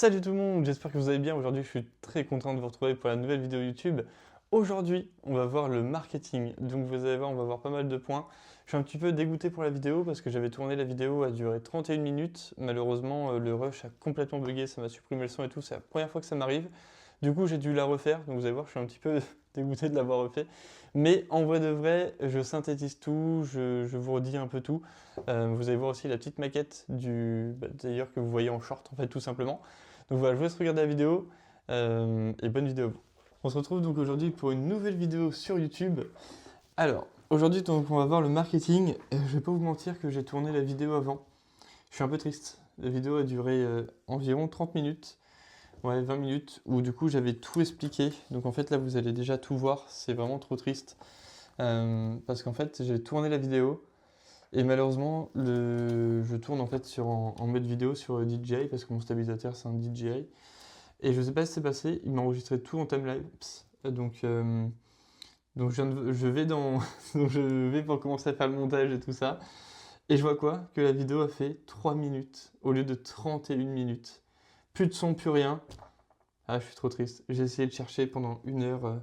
Salut tout le monde, j'espère que vous allez bien. Aujourd'hui, je suis très content de vous retrouver pour la nouvelle vidéo YouTube. Aujourd'hui, on va voir le marketing. Donc vous allez voir, on va voir pas mal de points. Je suis un petit peu dégoûté pour la vidéo parce que j'avais tourné la vidéo, a duré 31 minutes. Malheureusement, le rush a complètement bugué, ça m'a supprimé le son et tout. C'est la première fois que ça m'arrive. Du coup, j'ai dû la refaire. Donc vous allez voir, je suis un petit peu dégoûté de l'avoir refait. Mais en vrai de vrai, je synthétise tout, je vous redis un peu tout. Vous allez voir aussi la petite maquette d'ailleurs que vous voyez en short en fait tout simplement. Donc voilà, je vous laisse regarder la vidéo et bonne vidéo à vous. On se retrouve donc aujourd'hui pour une nouvelle vidéo sur YouTube. Alors, aujourd'hui donc on va voir le marketing. Je vais pas vous mentir que j'ai tourné la vidéo avant. Je suis un peu triste. La vidéo a duré environ 30 minutes. Ouais, 20 minutes, où du coup j'avais tout expliqué. Donc en fait là vous allez déjà tout voir, c'est vraiment trop triste. Parce qu'en fait j'ai tourné la vidéo et malheureusement je tourne en fait en mode vidéo sur DJI parce que mon stabilisateur c'est un DJI. Et je sais pas ce qui s'est passé, il m'a enregistré tout en timelapse. Donc je vais donc je vais pour commencer à faire le montage et tout ça. Et je vois quoi? Que la vidéo a fait 3 minutes au lieu de 31 minutes. Plus de son, plus rien. Ah, je suis trop triste. J'ai essayé de chercher pendant une heure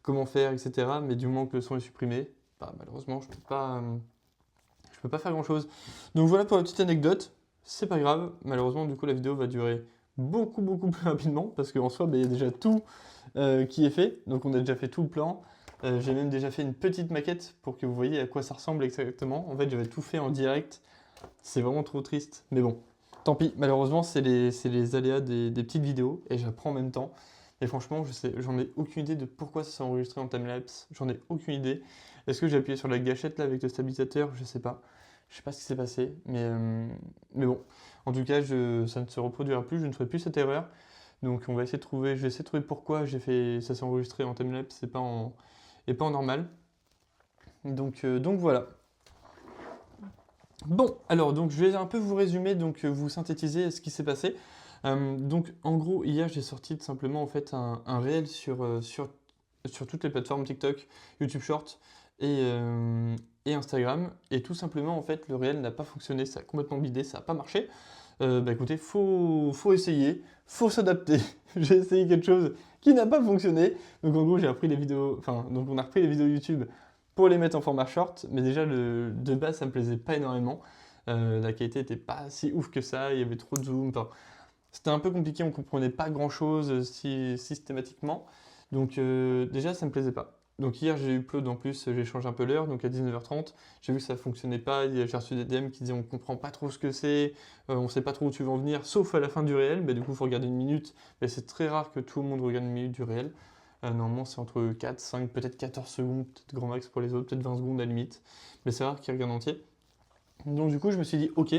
comment faire, etc. Mais du moment que le son est supprimé, bah, malheureusement, je peux pas faire grand-chose. Donc voilà pour la petite anecdote. C'est pas grave. Malheureusement, du coup, la vidéo va durer beaucoup plus rapidement parce qu'en soi, bah, il y a déjà tout qui est fait. Donc on a déjà fait tout le plan. J'ai même déjà fait une petite maquette pour que vous voyez à quoi ça ressemble exactement. En fait, j'avais tout fait en direct. C'est vraiment trop triste. Mais bon, tant pis. Malheureusement, c'est les aléas des petites vidéos et j'apprends en même temps. Et franchement, j'en ai aucune idée de pourquoi ça s'est enregistré en timelapse. J'en ai aucune idée. Est-ce que j'ai appuyé sur la gâchette là avec le stabilisateur? Je sais pas. Je sais pas ce qui s'est passé. Mais bon. En tout cas, ça ne se reproduira plus. Je ne ferai plus cette erreur. Donc on va essayer de trouver. Je vais essayer de trouver pourquoi ça s'est enregistré en timelapse et pas en normal. Donc voilà. Bon, alors donc je vais un peu vous résumer, donc vous synthétiser ce qui s'est passé. Donc en gros, hier j'ai sorti tout simplement en fait un réel sur toutes les plateformes TikTok, YouTube Short et Instagram. Et tout simplement en fait le réel n'a pas fonctionné, ça a complètement bidé, ça n'a pas marché. Bah écoutez, faut essayer, faut s'adapter. J'ai essayé quelque chose qui n'a pas fonctionné. Donc en gros j'ai appris les vidéos, enfin donc on a repris les vidéos YouTube pour les mettre en format short, mais déjà de base ça me plaisait pas énormément. La qualité était pas si ouf que ça, il y avait trop de zoom, enfin, c'était un peu compliqué, on comprenait pas grand chose systématiquement. Donc déjà ça me plaisait pas. Donc hier j'ai eu Upload en plus, j'ai changé un peu l'heure, donc à 19h30, j'ai vu que ça fonctionnait pas, j'ai reçu des DM qui disaient on comprend pas trop ce que c'est, on sait pas trop où tu veux en venir, sauf à la fin du réel, bah, du coup il faut regarder une minute, mais c'est très rare que tout le monde regarde une minute du réel. Normalement, c'est entre 4, 5, peut-être 14 secondes, peut-être grand max pour les autres, peut-être 20 secondes à la limite. Mais c'est rare qu'ils regardent entier. Donc, du coup, je me suis dit, ok,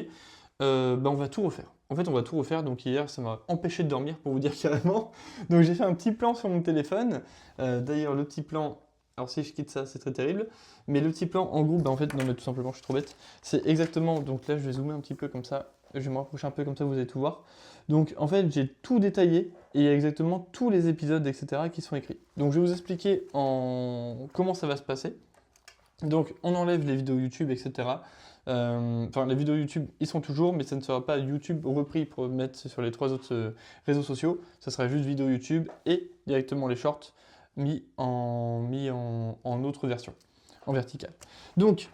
bah, on va tout refaire. En fait, on va tout refaire. Donc, hier, ça m'a empêché de dormir, pour vous dire carrément. Donc, j'ai fait un petit plan sur mon téléphone. D'ailleurs, le petit plan. Alors, si je quitte ça, c'est très terrible. Mais le petit plan, en gros, bah, en fait, non, mais tout simplement, je suis trop bête. C'est exactement. Donc, là, je vais zoomer un petit peu comme ça. Je vais me rapprocher un peu comme ça, vous allez tout voir. Donc, en fait, j'ai tout détaillé et il y a exactement tous les épisodes, etc., qui sont écrits. Donc, je vais vous expliquer comment ça va se passer. Donc, on enlève les vidéos YouTube, etc. Enfin, les vidéos YouTube, ils sont toujours, mais ça ne sera pas YouTube repris pour mettre sur les 3 autres réseaux sociaux. Ça sera juste vidéo YouTube et directement les shorts mis en autre version, en vertical. Donc,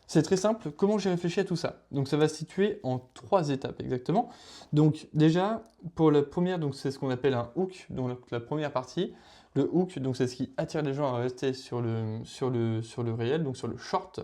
c'est très simple. Comment j'ai réfléchi à tout ça? Donc, ça va se situer en 3 étapes exactement. Donc, déjà, pour la première, donc c'est ce qu'on appelle un hook, donc la première partie. Le hook, donc c'est ce qui attire les gens à rester sur le réel, donc sur le short.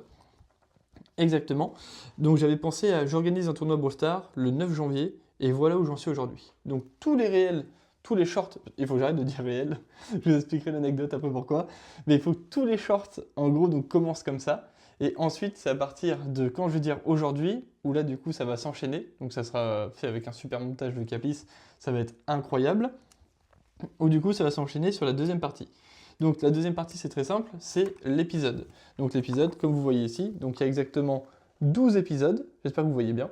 Exactement. Donc j'avais pensé j'organise un tournoi Brawl Stars le 9 janvier et voilà où j'en suis aujourd'hui. Donc tous les réels, tous les shorts, il faut que j'arrête de dire réel, je vous expliquerai l'anecdote après pourquoi, mais il faut que tous les shorts en gros donc commencent comme ça et ensuite c'est à partir de quand je vais dire aujourd'hui où là du coup ça va s'enchaîner, donc ça sera fait avec un super montage de Capis, ça va être incroyable, où du coup ça va s'enchaîner sur la deuxième partie. Donc la deuxième partie c'est très simple, c'est l'épisode. Donc l'épisode, comme vous voyez ici, donc il y a exactement 12 épisodes, j'espère que vous voyez bien.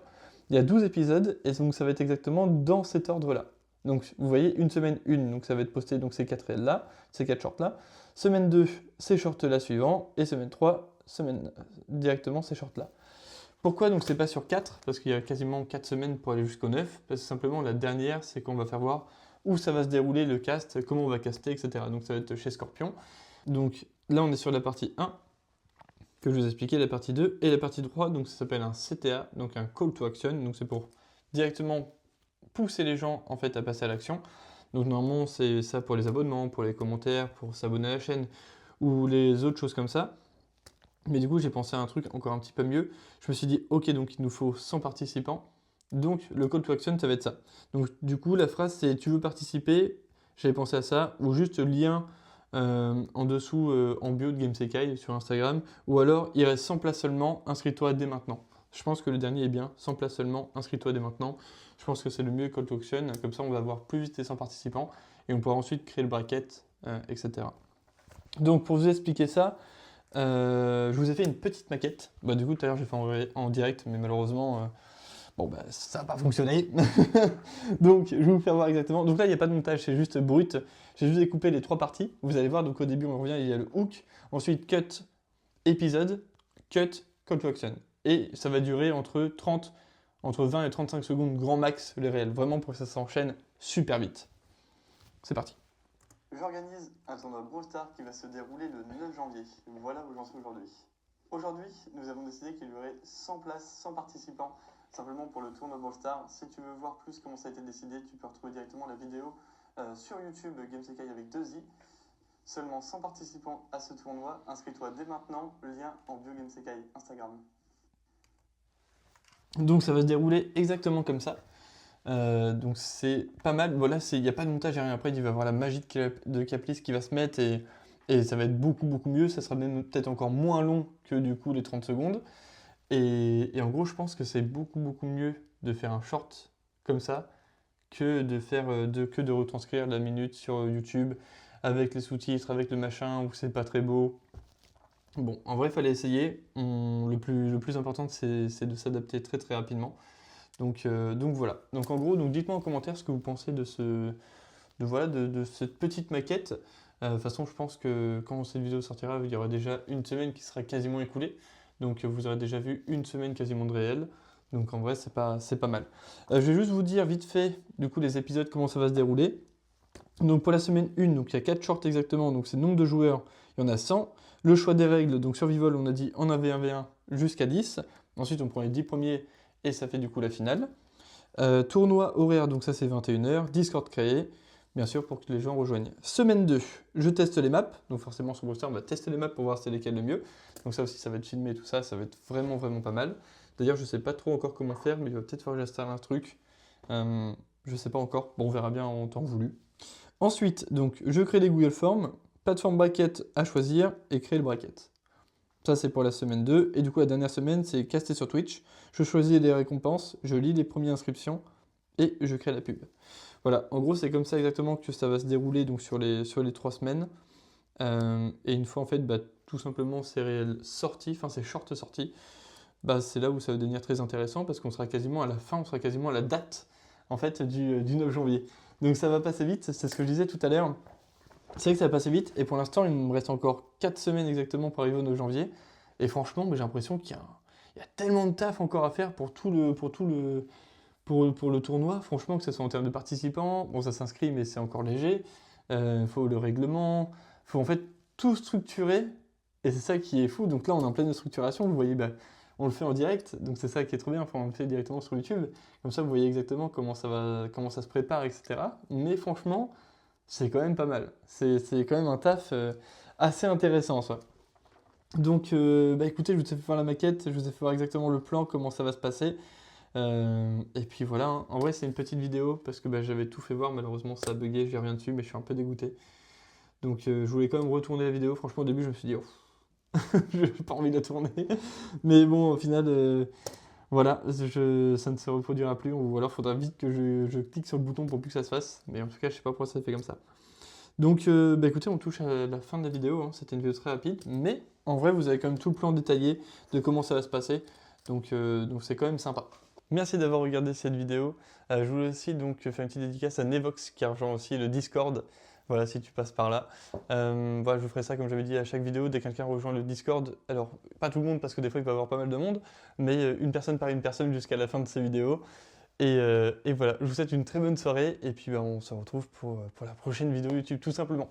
Il y a 12 épisodes et donc ça va être exactement dans cet ordre-là. Donc vous voyez, une semaine 1, donc ça va être posté donc ces 4 réels-là, ces 4 shorts-là. Semaine 2, ces shorts-là suivants. Et semaine 3, directement ces shorts-là. Pourquoi donc c'est pas sur 4? Parce qu'il y a quasiment 4 semaines pour aller jusqu'au 9. Parce que simplement la dernière, c'est qu'on va faire voir où ça va se dérouler le cast, comment on va caster, etc. Donc ça va être chez Scorpion. Donc là, on est sur la partie 1, que je vous ai expliqué, la partie 2 et la partie 3. Donc ça s'appelle un CTA, donc un Call to Action. Donc c'est pour directement pousser les gens en fait à passer à l'action. Donc normalement, c'est ça pour les abonnements, pour les commentaires, pour s'abonner à la chaîne ou les autres choses comme ça. Mais du coup, j'ai pensé à un truc encore un petit peu mieux. Je me suis dit, ok, donc il nous faut 100 participants. Donc le call to action, ça va être ça. Donc du coup, la phrase, c'est tu veux participer, j'avais pensé à ça, ou juste lien en dessous en bio de Gamesekai sur Instagram, ou alors il reste 100 places seulement, inscris-toi dès maintenant. Je pense que le dernier est bien, 100 places seulement, inscris-toi dès maintenant. Je pense que c'est le mieux call to action, comme ça on va avoir plus vite les 100 participants, et on pourra ensuite créer le bracket, etc. Donc pour vous expliquer ça, je vous ai fait une petite maquette. Bah, du coup, tout à l'heure, j'ai fait en direct, mais malheureusement, ça n'a pas fonctionné. Donc, je vais vous faire voir exactement. Donc là, il n'y a pas de montage, c'est juste brut. J'ai juste découpé les 3 parties. Vous allez voir, donc au début, on revient, il y a le hook. Ensuite, cut, épisode, cut, call to action. Et ça va durer entre 20 et 35 secondes grand max, les réels. Vraiment pour que ça s'enchaîne super vite. C'est parti. J'organise un tournoi Brawl Stars qui va se dérouler le 9 janvier. Voilà où j'en suis aujourd'hui. Aujourd'hui, nous avons décidé qu'il y aurait 100 places, 100 participants, simplement pour le tournoi Brawl Stars. Si tu veux voir plus comment ça a été décidé, tu peux retrouver directement la vidéo sur YouTube Gamesekai avec 2 i. Seulement 100 participants à ce tournoi. Inscris-toi dès maintenant, lien en bio Gamesekai Instagram. Donc ça va se dérouler exactement comme ça. Donc c'est pas mal. Voilà, il n'y a pas de montage et rien. Après, il va y avoir la magie de Caplis qui va se mettre et ça va être beaucoup mieux. Ça sera même peut-être encore moins long que du coup les 30 secondes. Et en gros, je pense que c'est beaucoup mieux de faire un short comme ça que de faire que de retranscrire la minute sur YouTube avec les sous-titres, avec le machin où c'est pas très beau. Bon, en vrai, il fallait essayer. Le plus important, c'est de s'adapter très rapidement. Donc voilà. Donc en gros, dites-moi en commentaire ce que vous pensez de cette petite maquette. De toute façon, je pense que quand cette vidéo sortira, il y aura déjà une semaine qui sera quasiment écoulée. Donc vous aurez déjà vu une semaine quasiment de réel. Donc en vrai, c'est pas mal. Je vais juste vous dire vite fait, du coup, les épisodes, comment ça va se dérouler. Donc pour la semaine 1, donc il y a 4 shorts exactement. Donc c'est le nombre de joueurs, il y en a 100. Le choix des règles, donc survival, on a dit en 1v1v1 jusqu'à 10. Ensuite, on prend les 10 premiers et ça fait du coup la finale. Tournoi horaire, donc ça c'est 21h. Discord créé, bien sûr, pour que les gens rejoignent. Semaine 2, je teste les maps. Donc forcément, sur Brawl Stars, on va tester les maps pour voir c'est lesquelles le mieux. Donc ça aussi, ça va être filmé, tout ça, ça va être vraiment pas mal. D'ailleurs, je sais pas trop encore comment faire, mais il va peut-être falloir que j'installe un truc. Je sais pas encore. Bon, on verra bien en temps voulu. Ensuite, donc, je crée des Google Forms, plateforme bracket à choisir et créer le bracket. Ça, c'est pour la semaine 2. Et du coup, la dernière semaine, c'est caster sur Twitch. Je choisis les récompenses, je lis les premières inscriptions et je crée la pub. Voilà, en gros, c'est comme ça exactement que ça va se dérouler donc, sur les 3 semaines. Et une fois, en fait, tout simplement, c'est réel sorti, enfin, c'est short sorti, c'est là où ça va devenir très intéressant parce qu'on sera quasiment à la fin, on sera quasiment à la date, en fait, du 9 janvier. Donc, ça va passer vite, c'est ce que je disais tout à l'heure. C'est vrai que ça va passer vite, et pour l'instant, il me reste encore 4 semaines exactement pour arriver au 9 janvier. Et franchement, j'ai l'impression qu'il y a tellement de taf encore à faire pour le tournoi. Franchement, que ce soit en termes de participants, bon, ça s'inscrit, mais c'est encore léger. Il faut le règlement, il faut en fait tout structurer, et c'est ça qui est fou. Donc là, on est en pleine structuration, vous voyez, on le fait en direct, donc c'est ça qui est trop bien, on le fait directement sur YouTube. Comme ça, vous voyez exactement comment ça se prépare, etc. Mais franchement, c'est quand même pas mal. C'est quand même un taf assez intéressant, ça. Donc, écoutez, je vous ai fait faire la maquette, je vous ai fait voir exactement le plan, comment ça va se passer. Et puis voilà, hein. En vrai, c'est une petite vidéo parce que j'avais tout fait voir. Malheureusement, ça a bugué, je reviens dessus, mais je suis un peu dégoûté. Donc, je voulais quand même retourner la vidéo. Franchement, au début, je me suis dit, j'ai pas envie de la tourner. Mais bon, au final, voilà, ça ne se reproduira plus. Ou alors, il faudra vite que je clique sur le bouton pour plus que ça se fasse. Mais en tout cas, je sais pas pourquoi ça fait comme ça. Donc, écoutez, on touche à la fin de la vidéo, hein. C'était une vidéo très rapide, mais en vrai, vous avez quand même tout le plan détaillé de comment ça va se passer, donc c'est quand même sympa. Merci d'avoir regardé cette vidéo. Je voulais aussi donc faire une petite dédicace à Nevox qui a rejoint aussi le Discord. Voilà, si tu passes par là. Voilà, je vous ferai ça comme j'avais dit à chaque vidéo, dès que quelqu'un rejoint le Discord. Alors, pas tout le monde parce que des fois il peut y avoir pas mal de monde, mais une personne par une personne jusqu'à la fin de ces vidéos. Et voilà, je vous souhaite une très bonne soirée et puis on se retrouve pour la prochaine vidéo YouTube tout simplement.